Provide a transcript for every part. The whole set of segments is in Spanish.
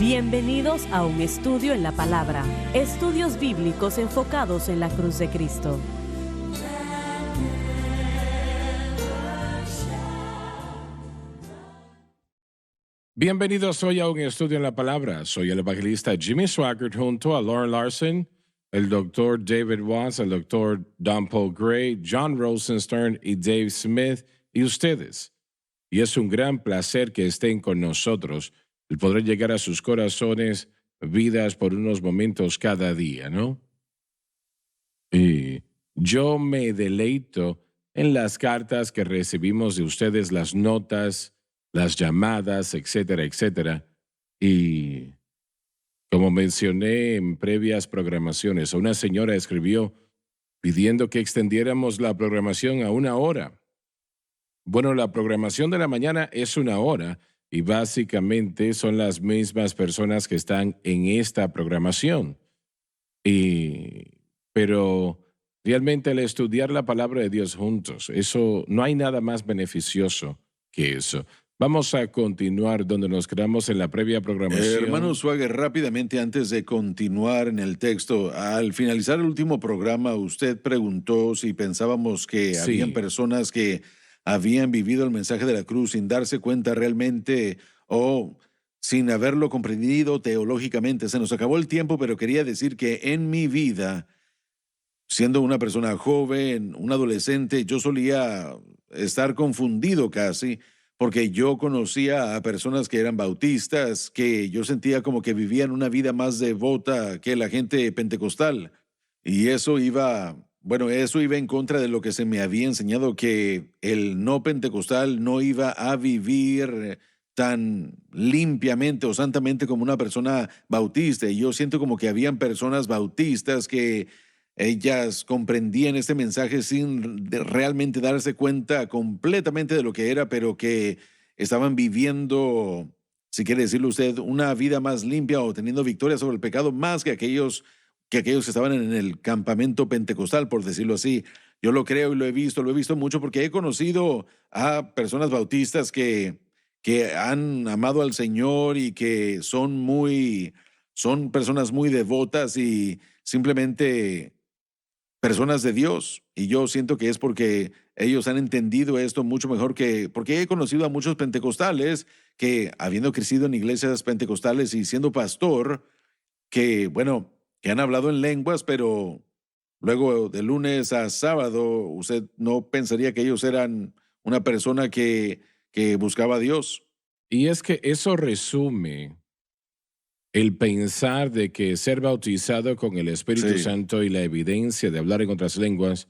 Bienvenidos a un estudio en la palabra. Estudios bíblicos enfocados en la cruz de Cristo. Bienvenidos hoy a un estudio en la palabra. Soy el evangelista Jimmy Swaggart junto a Lauren Larson, el doctor David Watts, el doctor Don Paul Gray, John Rosenstern y Dave Smith y ustedes. Y es un gran placer que estén con nosotros, el poder llegar a sus corazones, vidas por unos momentos cada día, ¿no? Y yo me deleito en las cartas que recibimos de ustedes, las notas, las llamadas, etcétera, etcétera. Y como mencioné en previas programaciones, una señora escribió pidiendo que extendiéramos la programación a 1 hora. Bueno, la programación de la mañana es 1 hora y básicamente son las mismas personas que están en esta programación. Pero realmente al estudiar la palabra de Dios juntos, eso no hay nada más beneficioso que eso. Vamos a continuar donde nos quedamos en la previa programación. Hermano Swagger, rápidamente antes de continuar en el texto, al finalizar el último programa, usted preguntó si pensábamos que Sí. habían personas que habían vivido el mensaje de la cruz sin darse cuenta realmente o sin haberlo comprendido teológicamente. Se nos acabó el tiempo, pero quería decir que en mi vida, siendo una persona joven, un adolescente, yo solía estar confundido casi, porque yo conocía a personas que eran bautistas, que yo sentía como que vivían una vida más devota que la gente pentecostal. Y eso eso iba en contra de lo que se me había enseñado, que el no pentecostal no iba a vivir tan limpiamente o santamente como una persona bautista. Y yo siento como que habían personas bautistas que ellas comprendían este mensaje sin realmente darse cuenta completamente de lo que era, pero que estaban viviendo, si quiere decirlo usted, una vida más limpia o teniendo victoria sobre el pecado más que aquellos que estaban en el campamento pentecostal, por decirlo así. Yo lo creo y lo he visto mucho porque he conocido a personas bautistas que han amado al Señor y que son personas muy devotas y simplemente personas de Dios. Y yo siento que es porque ellos han entendido esto mucho mejor porque he conocido a muchos pentecostales que, habiendo crecido en iglesias pentecostales y siendo pastor, que han hablado en lenguas, pero luego de lunes a sábado, usted no pensaría que ellos eran una persona que buscaba a Dios. Y es que eso resume el pensar de que ser bautizado con el Espíritu Sí. Santo y la evidencia de hablar en otras lenguas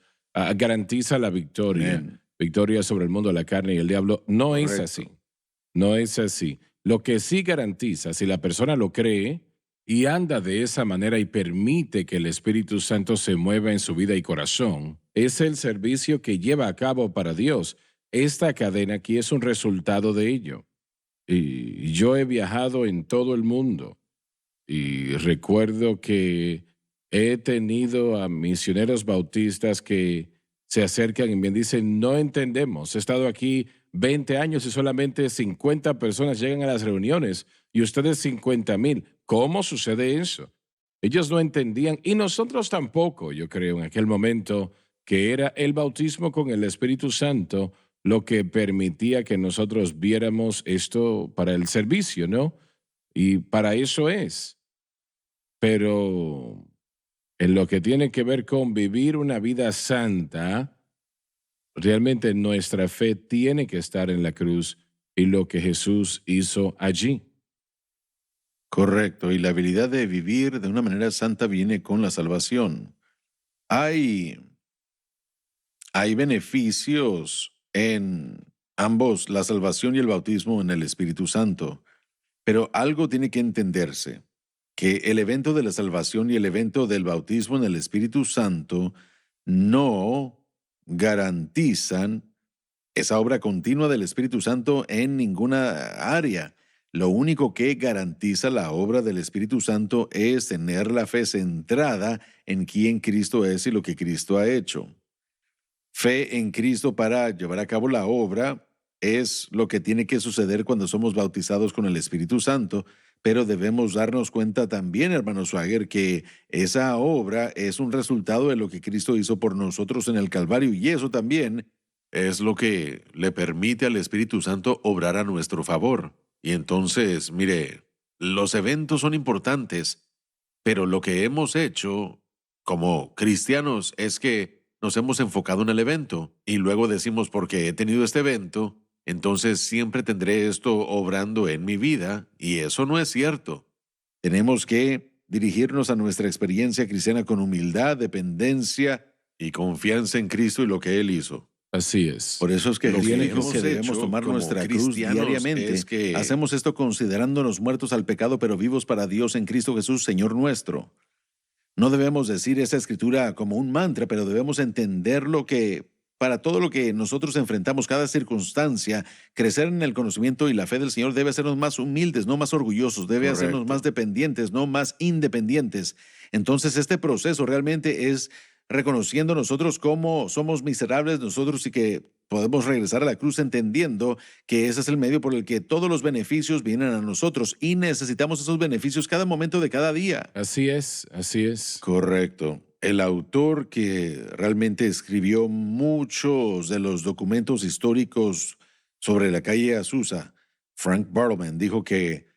garantiza la victoria, Amén. victoria sobre el mundo de la carne y el diablo. No es Correcto. así, no es así. Lo que sí garantiza, si la persona lo cree y anda de esa manera y permite que el Espíritu Santo se mueva en su vida y corazón, es el servicio que lleva a cabo para Dios. Esta cadena aquí es un resultado de ello. Y yo he viajado en todo el mundo y recuerdo que he tenido a misioneros bautistas que se acercan y me dicen, no entendemos, he estado aquí 20 años y solamente 50 personas llegan a las reuniones y ustedes 50,000. ¿Cómo sucede eso? Ellos no entendían y nosotros tampoco, yo creo, en aquel momento, que era el bautismo con el Espíritu Santo lo que permitía que nosotros viéramos esto para el servicio, ¿no? Y para eso es. Pero en lo que tiene que ver con vivir una vida santa, realmente nuestra fe tiene que estar en la cruz y lo que Jesús hizo allí. Correcto. Y la habilidad de vivir de una manera santa viene con la salvación. Hay, hay beneficios en ambos, la salvación y el bautismo en el Espíritu Santo. Pero algo tiene que entenderse, que el evento de la salvación y el evento del bautismo en el Espíritu Santo no garantizan esa obra continua del Espíritu Santo en ninguna área. Lo único que garantiza la obra del Espíritu Santo es tener la fe centrada en quién Cristo es y lo que Cristo ha hecho. Fe en Cristo para llevar a cabo la obra es lo que tiene que suceder cuando somos bautizados con el Espíritu Santo, pero debemos darnos cuenta también, hermano Swagger, que esa obra es un resultado de lo que Cristo hizo por nosotros en el Calvario, y eso también es lo que le permite al Espíritu Santo obrar a nuestro favor. Y entonces, mire, los eventos son importantes, pero lo que hemos hecho como cristianos es que nos hemos enfocado en el evento y luego decimos, porque he tenido este evento, entonces siempre tendré esto obrando en mi vida, y eso no es cierto. Tenemos que dirigirnos a nuestra experiencia cristiana con humildad, dependencia y confianza en Cristo y lo que Él hizo. Así es. Por eso es que Lo que dijimos que hemos debemos hecho tomar como nuestra cruz cristianos diariamente. es que Hacemos esto considerándonos muertos al pecado, pero vivos para Dios en Cristo Jesús, Señor nuestro. No debemos decir esta escritura como un mantra, pero debemos entenderlo que para todo lo que nosotros enfrentamos, cada circunstancia, crecer en el conocimiento y la fe del Señor debe hacernos más humildes, no más orgullosos, debe hacernos Correcto. más dependientes, no más independientes. Entonces, este proceso realmente es reconociendo nosotros cómo somos miserables nosotros y que podemos regresar a la cruz entendiendo que ese es el medio por el que todos los beneficios vienen a nosotros y necesitamos esos beneficios cada momento de cada día. Así es, así es. Correcto. El autor que realmente escribió muchos de los documentos históricos sobre la calle Azusa, Frank Bartleman, dijo que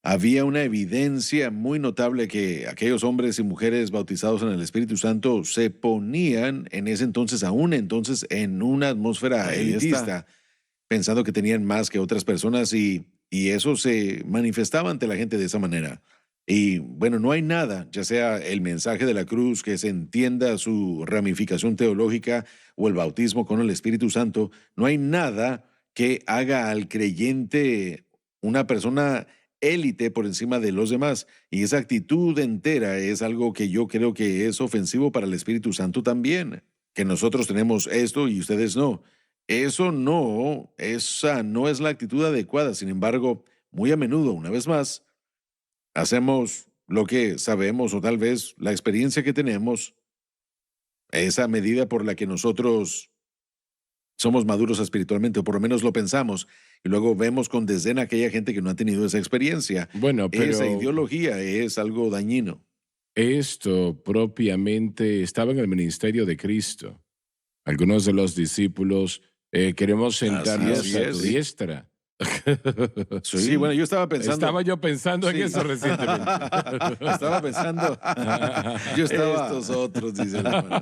había una evidencia muy notable que aquellos hombres y mujeres bautizados en el Espíritu Santo se ponían en ese entonces, aún entonces, en una atmósfera Ahí elitista, pensando que tenían más que otras personas y eso se manifestaba ante la gente de esa manera. Y bueno, no hay nada, ya sea el mensaje de la cruz, que se entienda su ramificación teológica o el bautismo con el Espíritu Santo, no hay nada que haga al creyente una persona élite por encima de los demás. Y esa actitud entera es algo que yo creo que es ofensivo para el Espíritu Santo también. Que nosotros tenemos esto y ustedes no. Eso no, esa no es la actitud adecuada. Sin embargo, muy a menudo, una vez más, hacemos lo que sabemos o tal vez la experiencia que tenemos, esa medida por la que nosotros somos maduros espiritualmente, o por lo menos lo pensamos, y luego vemos con desdén a aquella gente que no ha tenido esa experiencia. Bueno, pero Esa ideología es algo dañino. esto propiamente estaba en el ministerio de Cristo. Algunos de los discípulos queremos sentarnos Así a tu es. diestra. Sí, bueno, yo estaba pensando. Estaba yo pensando en Sí. eso recientemente. Estaba pensando. Yo estaba. Estos otros, dice el hermano.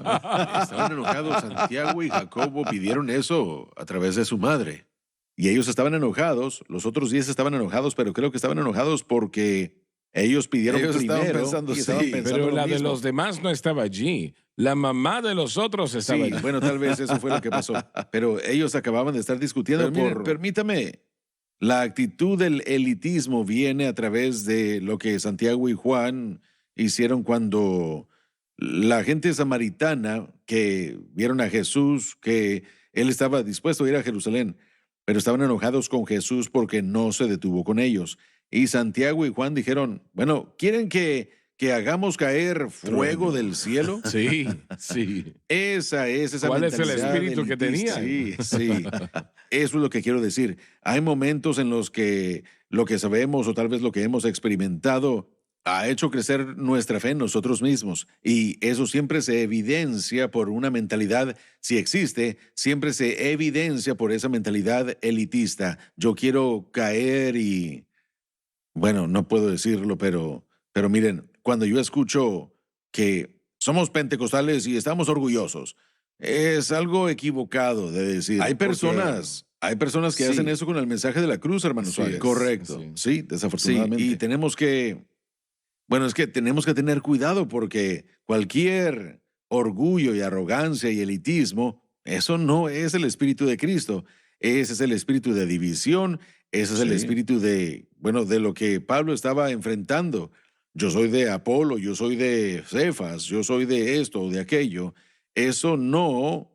Estaban enojados. Santiago y Jacobo pidieron eso a través de su madre. Y ellos estaban enojados. Los otros 10 estaban enojados, pero creo que estaban enojados porque ellos pidieron Ellos estaban primero. pensando, y estaban sí, pensando Pero lo la de mismo. los demás no estaba allí. La mamá de los otros estaba Sí, allí. bueno, tal vez eso fue lo que pasó. Pero ellos acababan de estar discutiendo Pero mire, permítame, la actitud del elitismo viene a través de lo que Santiago y Juan hicieron cuando la gente samaritana que vieron a Jesús, que él estaba dispuesto a ir a Jerusalén, pero estaban enojados con Jesús porque no se detuvo con ellos. Y Santiago y Juan dijeron, bueno, ¿quieren que hagamos caer fuego del cielo? Sí, sí. Esa es esa ¿Cuál es el mentalidad espíritu que elitista. tenían? Sí, sí. Eso es lo que quiero decir. Hay momentos en los que lo que sabemos o tal vez lo que hemos experimentado ha hecho crecer nuestra fe en nosotros mismos. Y eso siempre se evidencia por una mentalidad, si existe, siempre se evidencia por esa mentalidad elitista. Yo quiero caer y, bueno, no puedo decirlo, pero miren, cuando yo escucho que somos pentecostales y estamos orgullosos, es algo equivocado de decir. Hay personas que Sí. hacen eso con el mensaje de la cruz, hermano Así Suárez. es, Correcto. así. Sí, desafortunadamente. Sí, Y tenemos que, bueno, es que tenemos que tener cuidado porque cualquier orgullo y arrogancia y elitismo, eso no es el espíritu de Cristo. Ese es el espíritu de división, ese es el Sí. espíritu de, bueno, de lo que Pablo estaba enfrentando. Yo soy de Apolo, yo soy de Cefas, yo soy de esto o de aquello. Eso no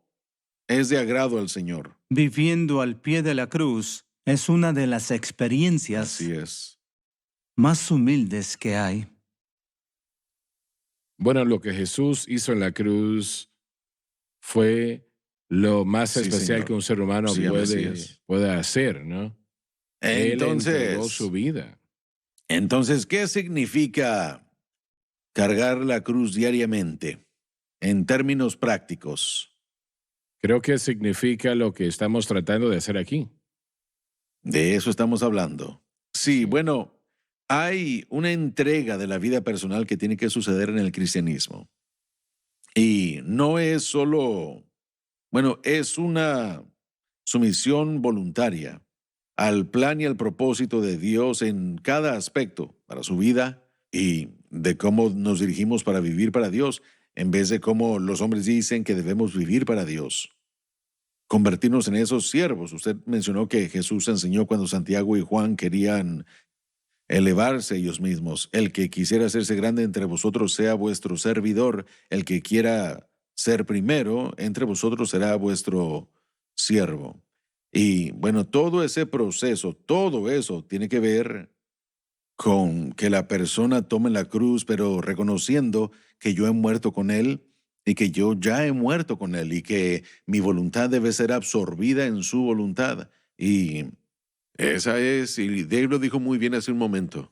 es de agrado al Señor. Viviendo al pie de la cruz es una de las experiencias Así es. más humildes que hay. Bueno, lo que Jesús hizo en la cruz fue lo más Sí, especial señor. que un ser humano Sí, así es. puede hacer, ¿no? Él entregó Entonces, su vida. Entonces, ¿qué significa cargar la cruz diariamente en términos prácticos? Creo que significa lo que estamos tratando de hacer aquí. De eso estamos hablando. Sí, Sí. bueno, hay una entrega de la vida personal que tiene que suceder en el cristianismo. Y no es solo, bueno, es una sumisión voluntaria al plan y al propósito de Dios en cada aspecto para su vida y de cómo nos dirigimos para vivir para Dios, en vez de cómo los hombres dicen que debemos vivir para Dios. Convertirnos en esos siervos. Usted mencionó que Jesús enseñó cuando Santiago y Juan querían elevarse ellos mismos. El que quisiera hacerse grande entre vosotros sea vuestro servidor. El que quiera ser primero entre vosotros será vuestro siervo. Y bueno, todo ese proceso, todo eso tiene que ver con que la persona tome la cruz, pero reconociendo que yo he muerto con él y que yo ya he muerto con él y que mi voluntad debe ser absorbida en su voluntad. Y esa es, y Dave lo dijo muy bien hace un momento,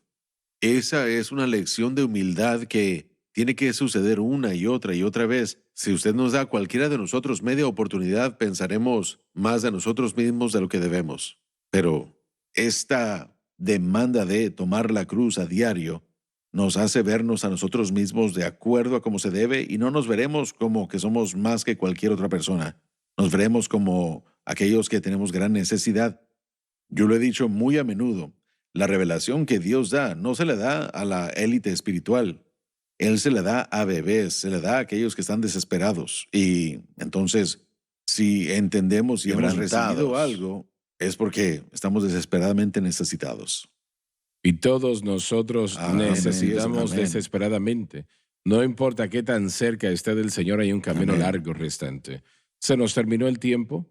esa es una lección de humildad que tiene que suceder una y otra vez. Si usted nos da a cualquiera de nosotros media oportunidad, pensaremos más de nosotros mismos de lo que debemos. Pero esta demanda de tomar la cruz a diario nos hace vernos a nosotros mismos de acuerdo a cómo se debe y no nos veremos como que somos más que cualquier otra persona. Nos veremos como aquellos que tenemos gran necesidad. Yo lo he dicho muy a menudo, la revelación que Dios da no se le da a la élite espiritual. Él se le da a bebés, se le da a aquellos que están desesperados. Y entonces, si entendemos y hemos recibido Quebrantados. algo, es porque estamos desesperadamente necesitados. Y todos nosotros Amén, necesitamos amén. desesperadamente. No importa qué tan cerca esté del Señor, hay un camino Amén. largo restante. Se nos terminó el tiempo,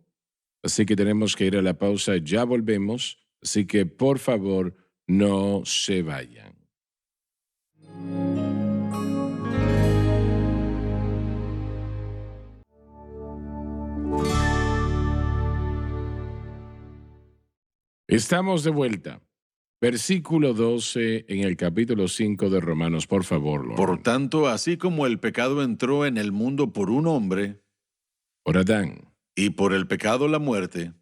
así que tenemos que ir a la pausa. Ya volvemos, así que por favor no se vayan. Estamos de vuelta. Versículo 12 en el capítulo 5 de Romanos, por favor, Lord. Por tanto, así como el pecado entró en el mundo por un hombre, Por Adán, y por el pecado la muerte,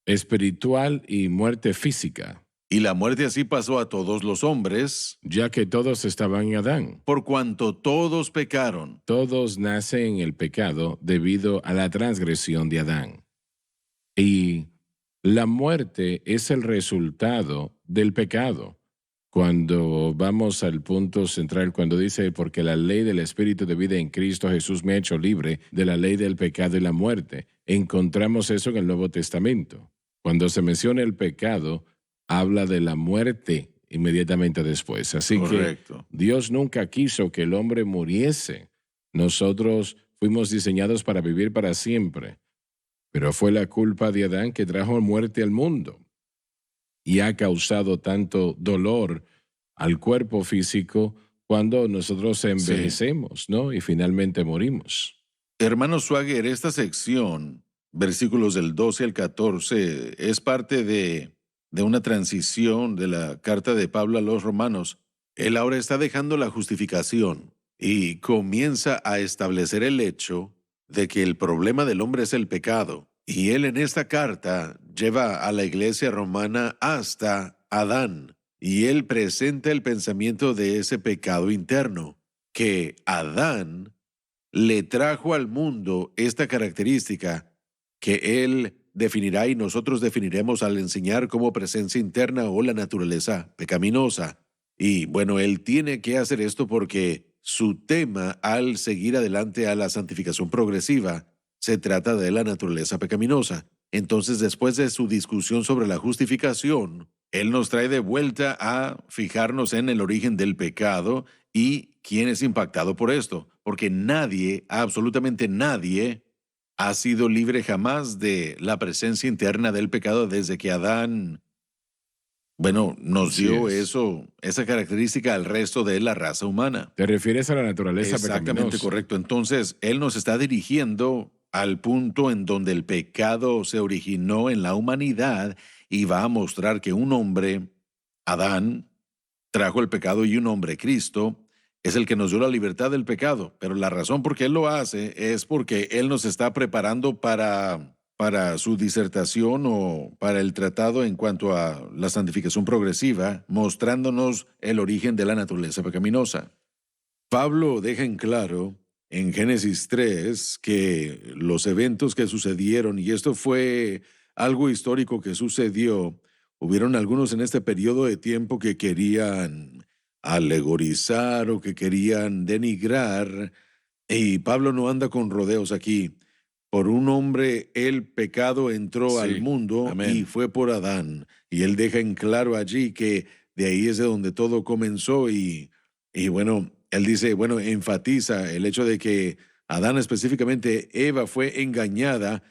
espiritual y muerte física, y la muerte así pasó a todos los hombres, ya que todos estaban en Adán. por cuanto todos pecaron. Todos nacen en el pecado debido a la transgresión de Adán. Y la muerte es el resultado del pecado. Cuando vamos al punto central, cuando dice, porque la ley del Espíritu de vida en Cristo Jesús me ha hecho libre de la ley del pecado y la muerte, encontramos eso en el Nuevo Testamento. Cuando se menciona el pecado, habla de la muerte inmediatamente después. Así Correcto. que Dios nunca quiso que el hombre muriese. Nosotros fuimos diseñados para vivir para siempre. Pero fue la culpa de Adán que trajo muerte al mundo y ha causado tanto dolor al cuerpo físico cuando nosotros envejecemos, ¿no? Y finalmente morimos. Hermano Swagger, esta sección, versículos del 12 al 14, es parte de una transición de la carta de Pablo a los romanos. Él ahora está dejando la justificación y comienza a establecer el hecho de que el problema del hombre es el pecado. Y él en esta carta lleva a la iglesia romana hasta Adán. Y él presenta el pensamiento de ese pecado interno, que Adán le trajo al mundo esta característica que él definirá y nosotros definiremos al enseñar como presencia interna o la naturaleza pecaminosa. Y bueno, él tiene que hacer esto porque su tema al seguir adelante a la santificación progresiva se trata de la naturaleza pecaminosa. Entonces, después de su discusión sobre la justificación, él nos trae de vuelta a fijarnos en el origen del pecado y quién es impactado por esto, porque nadie, absolutamente nadie, ha sido libre jamás de la presencia interna del pecado desde que Adán, bueno, nos Así dio es. esa característica al resto de la raza humana. ¿Te refieres a la naturaleza Exactamente pecaminosa? correcto. Entonces, él nos está dirigiendo al punto en donde el pecado se originó en la humanidad y va a mostrar que un hombre, Adán, trajo el pecado y un hombre, Cristo, es el que nos dio la libertad del pecado. Pero la razón por qué Él lo hace es porque Él nos está preparando para su disertación o para el tratado en cuanto a la santificación progresiva, mostrándonos el origen de la naturaleza pecaminosa. Pablo deja en claro en Génesis 3 que los eventos que sucedieron, y esto fue algo histórico que sucedió, hubieron algunos en este periodo de tiempo que querían alegorizar o que querían denigrar, y Pablo no anda con rodeos aquí. Por un hombre el pecado entró al mundo, amén, y fue por Adán. Y él deja en claro allí que de ahí es de donde todo comenzó y bueno, él dice, bueno, enfatiza el hecho de que Adán, específicamente Eva, fue engañada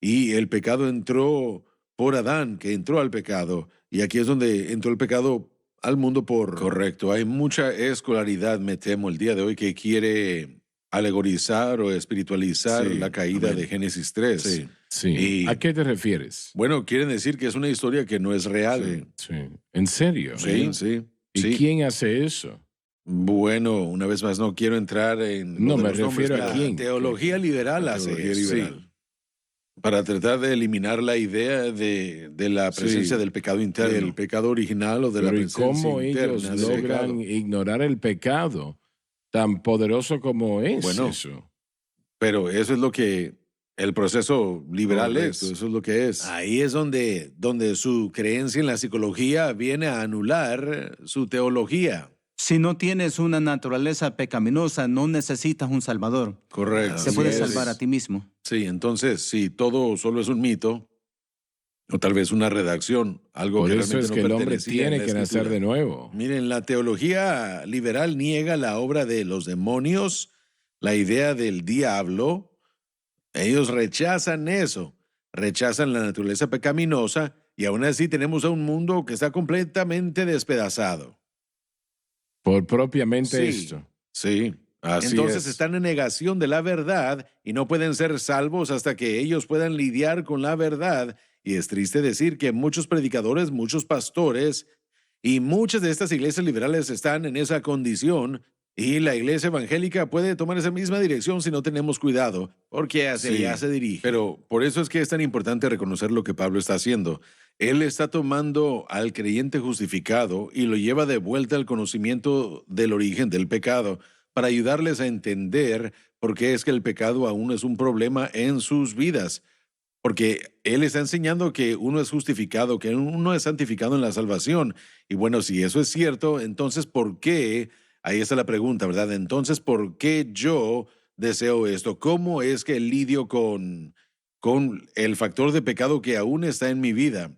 y el pecado entró por Adán, que entró al pecado. Y aquí es donde entró el pecado al mundo por... Correcto, hay mucha escolaridad, me temo, el día de hoy que quiere alegorizar o espiritualizar la caída de Génesis 3. Sí, sí. Y, ¿A qué te refieres? bueno, quieren decir que es una historia que no es real. Sí. ¿En serio? Sí. ¿Y quién hace eso? Bueno, una vez más, no quiero entrar en... No, me refiero a quién. Teología liberal hace eso. Para tratar de eliminar la idea de la presencia del pecado interno. Del pecado original o de la presencia interna. ¿Cómo ellos logran ignorar el pecado tan poderoso como es eso? Pero eso es lo que el proceso liberal es. Eso es lo que es. Ahí es donde su creencia en la psicología viene a anular su teología. Si no tienes una naturaleza pecaminosa, no necesitas un salvador. Correcto. Te puedes salvar a ti mismo. Sí, entonces, si todo solo es un mito, o tal vez una redacción, algo por que eso realmente es que no el hombre tiene que nacer nacer de nuevo. Miren, la teología liberal niega la obra de los demonios, la idea del diablo. Ellos rechazan eso, rechazan la naturaleza pecaminosa y aún así tenemos a un mundo que está completamente despedazado. Por propiamente esto. Sí, así entonces están en negación de la verdad y no pueden ser salvos hasta que ellos puedan lidiar con la verdad. Y es triste decir que muchos predicadores, muchos pastores y muchas de estas iglesias liberales están en esa condición. Y la iglesia evangélica puede tomar esa misma dirección si no tenemos cuidado, porque hacia allá se dirige. Pero por eso es que es tan importante reconocer lo que Pablo está haciendo. Él está tomando al creyente justificado y lo lleva de vuelta al conocimiento del origen del pecado para ayudarles a entender por qué es que el pecado aún es un problema en sus vidas. Porque él está enseñando que uno es justificado, que uno es santificado en la salvación. Y bueno, si eso es cierto, entonces ¿por qué? Ahí está la pregunta, ¿verdad? Entonces, ¿por qué yo deseo esto? ¿Cómo es que lidio con el factor de pecado que aún está en mi vida?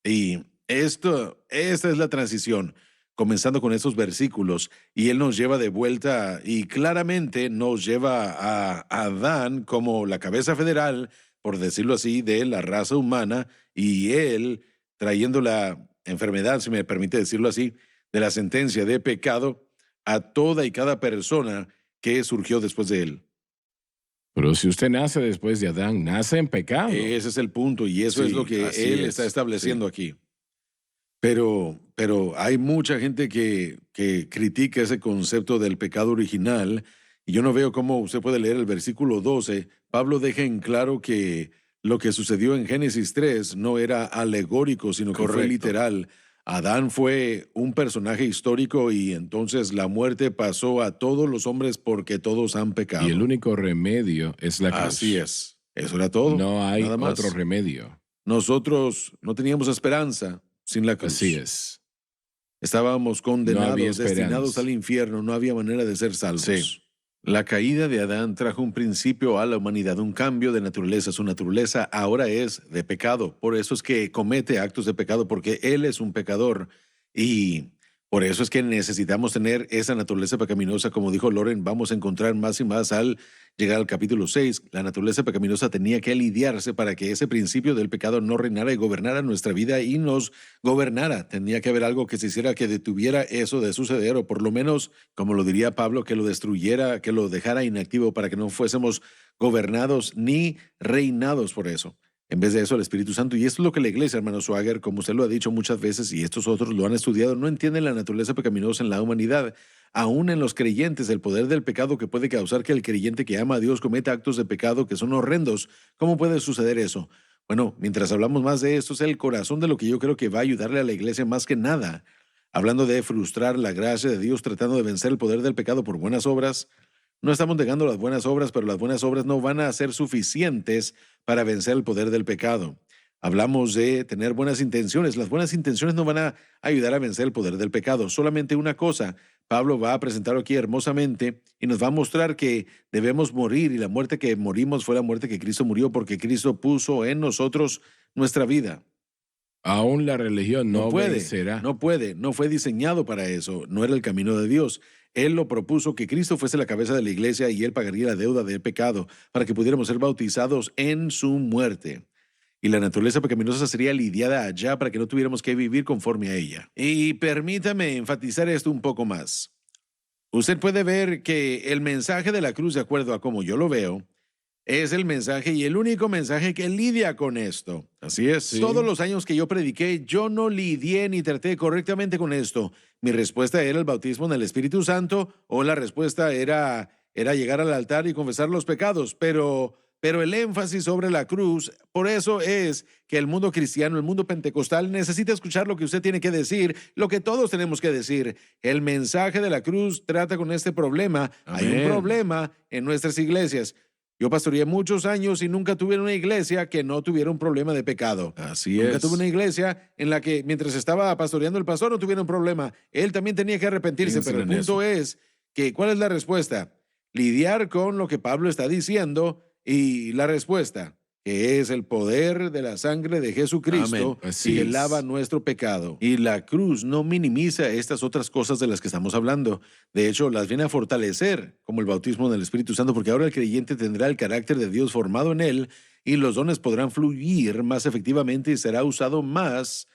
Y esta es la transición, comenzando con estos versículos. Y él nos lleva de vuelta y claramente nos lleva a Adán como la cabeza federal, por decirlo así, de la raza humana, y él trayendo la enfermedad, si me permite decirlo así, de la sentencia de pecado a toda y cada persona que surgió después de él. Pero si usted nace después de Adán, nace en pecado. Ese es el punto y eso es lo que él está estableciendo aquí. Pero hay mucha gente que critica ese concepto del pecado original y yo no veo cómo usted puede leer el versículo 12. Pablo deja en claro que lo que sucedió en Génesis 3 no era alegórico, sino que fue literal. Adán fue un personaje histórico y entonces la muerte pasó a todos los hombres porque todos han pecado. Y el único remedio es la cruz. Así es. Eso era todo. No hay nada más. otro remedio. Nosotros no teníamos esperanza sin la cruz. Así es. Estábamos condenados, destinados al infierno. No había manera de ser salvos. Sí. La caída de Adán trajo un principio a la humanidad, un cambio de naturaleza. Su naturaleza ahora es de pecado. Por eso es que comete actos de pecado, porque él es un pecador. Y por eso es que necesitamos tener esa naturaleza pecaminosa. Como dijo Loren, vamos a encontrar más y más al llegar al capítulo 6. La naturaleza pecaminosa tenía que lidiarse para que ese principio del pecado no reinara y gobernara nuestra vida y nos gobernara. Tenía que haber algo que se hiciera que detuviera eso de suceder, o por lo menos, como lo diría Pablo, que lo destruyera, que lo dejara inactivo para que no fuésemos gobernados ni reinados por eso. En vez de eso, el Espíritu Santo, y esto es lo que la iglesia, hermano Swagger, como usted lo ha dicho muchas veces, y estos otros lo han estudiado, no entienden la naturaleza pecaminosa en la humanidad. Aún en los creyentes, el poder del pecado que puede causar que el creyente que ama a Dios cometa actos de pecado que son horrendos. ¿Cómo puede suceder eso? Bueno, mientras hablamos más de esto, es el corazón de lo que yo creo que va a ayudarle a la iglesia más que nada. Hablando de frustrar la gracia de Dios, tratando de vencer el poder del pecado por buenas obras. No estamos negando las buenas obras, pero las buenas obras no van a ser suficientes para vencer el poder del pecado. Hablamos de tener buenas intenciones. Las buenas intenciones no van a ayudar a vencer el poder del pecado. Solamente una cosa. Pablo va a presentarlo aquí hermosamente y nos va a mostrar que debemos morir, y la muerte que morimos fue la muerte que Cristo murió, porque Cristo puso en nosotros nuestra vida. Aún la religión no vencerá. No fue diseñado para eso, no era el camino de Dios. Él lo propuso que Cristo fuese la cabeza de la iglesia y Él pagaría la deuda del pecado para que pudiéramos ser bautizados en su muerte. Y la naturaleza pecaminosa sería lidiada allá para que no tuviéramos que vivir conforme a ella. Y permítame enfatizar esto un poco más. Usted puede ver que el mensaje de la cruz, de acuerdo a como yo lo veo, es el mensaje y el único mensaje que lidia con esto. Así es. Sí. Todos los años que yo prediqué, yo no lidié ni traté correctamente con esto. Mi respuesta era el bautismo en el Espíritu Santo, o la respuesta era llegar al altar y confesar los pecados, pero el énfasis sobre la cruz, por eso es que el mundo cristiano, el mundo pentecostal, necesita escuchar lo que usted tiene que decir, lo que todos tenemos que decir. El mensaje de la cruz trata con este problema. Amén. Hay un problema en nuestras iglesias. Yo pastoreé muchos años y nunca tuve una iglesia que no tuviera un problema de pecado. Así Nunca es. tuve una iglesia en la que mientras estaba pastoreando el pastor no tuviera un problema. Él también tenía que arrepentirse, Piensen pero el en punto es que ¿cuál es la respuesta? Lidiar con lo que Pablo está diciendo, y la respuesta, que es el poder de la sangre de Jesucristo, Así que es. lava nuestro pecado. Y la cruz no minimiza estas otras cosas de las que estamos hablando. De hecho, las viene a fortalecer, como el bautismo en el Espíritu Santo, porque ahora el creyente tendrá el carácter de Dios formado en él, y los dones podrán fluir más efectivamente y será usado más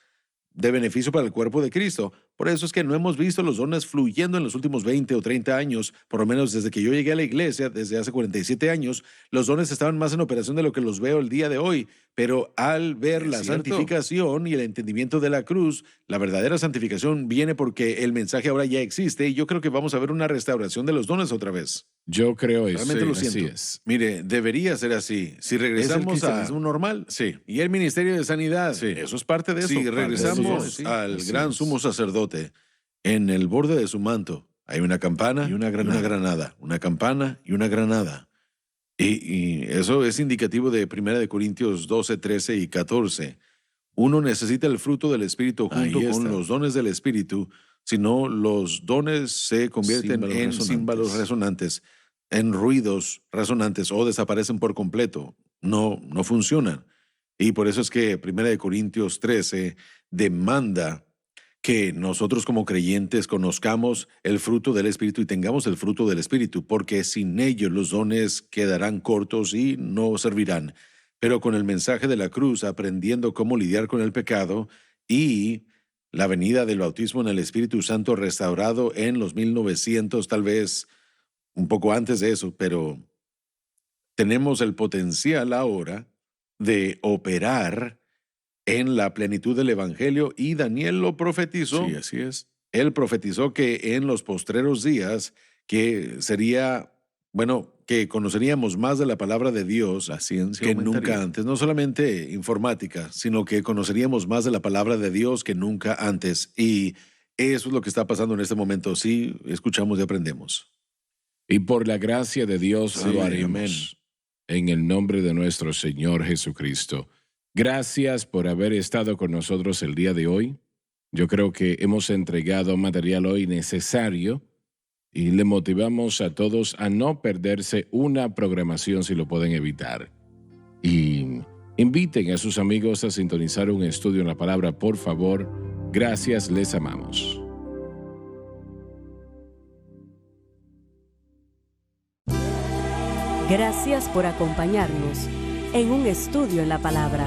de beneficio para el cuerpo de Cristo. Por eso es que no hemos visto los dones fluyendo en los últimos 20 o 30 años, por lo menos desde que yo llegué a la iglesia, desde hace 47 años, los dones estaban más en operación de lo que los veo el día de hoy. Pero al ver la santificación y el entendimiento de la cruz, la verdadera santificación viene porque el mensaje ahora ya existe, y yo creo que vamos a ver una restauración de los dones otra vez. Yo creo eso. Realmente lo siento. Así es. Mire, debería ser así. Si regresamos al cristianismo normal, Sí. y el ministerio de sanidad, Sí. eso es parte de eso. Sí, Si regresamos sí, al así gran es. sumo sacerdote, en el borde de su manto hay una campana y una granada, una campana y una granada. Y eso es indicativo de 1 Corintios 12, 13 y 14. Uno necesita el fruto del Espíritu junto Ahí con está. los dones del Espíritu, si no los dones se convierten Címbalos en resonantes. címbalos resonantes, en ruidos resonantes, o desaparecen por completo. No funcionan. Y por eso es que 1 Corintios 13 demanda que nosotros como creyentes conozcamos el fruto del Espíritu y tengamos el fruto del Espíritu, porque sin ellos los dones quedarán cortos y no servirán. Pero con el mensaje de la cruz, aprendiendo cómo lidiar con el pecado, y la venida del bautismo en el Espíritu Santo restaurado en los 1900, tal vez un poco antes de eso, pero tenemos el potencial ahora de operar en la plenitud del Evangelio, y Daniel lo profetizó. Sí, así es. Él profetizó que en los postreros días, que sería, que conoceríamos más de la palabra de Dios La ciencia que aumentaría. nunca antes. No solamente informática, sino que conoceríamos más de la palabra de Dios que nunca antes. Y eso es lo que está pasando en este momento. Sí, escuchamos y aprendemos. Y por la gracia de Dios Sí, lo haremos. amén. En el nombre de nuestro Señor Jesucristo. Gracias por haber estado con nosotros el día de hoy. Yo creo que hemos entregado material hoy necesario, y le motivamos a todos a no perderse una programación si lo pueden evitar. Y inviten a sus amigos a sintonizar un estudio en la palabra, por favor. Gracias, les amamos. Gracias por acompañarnos en un estudio en la palabra.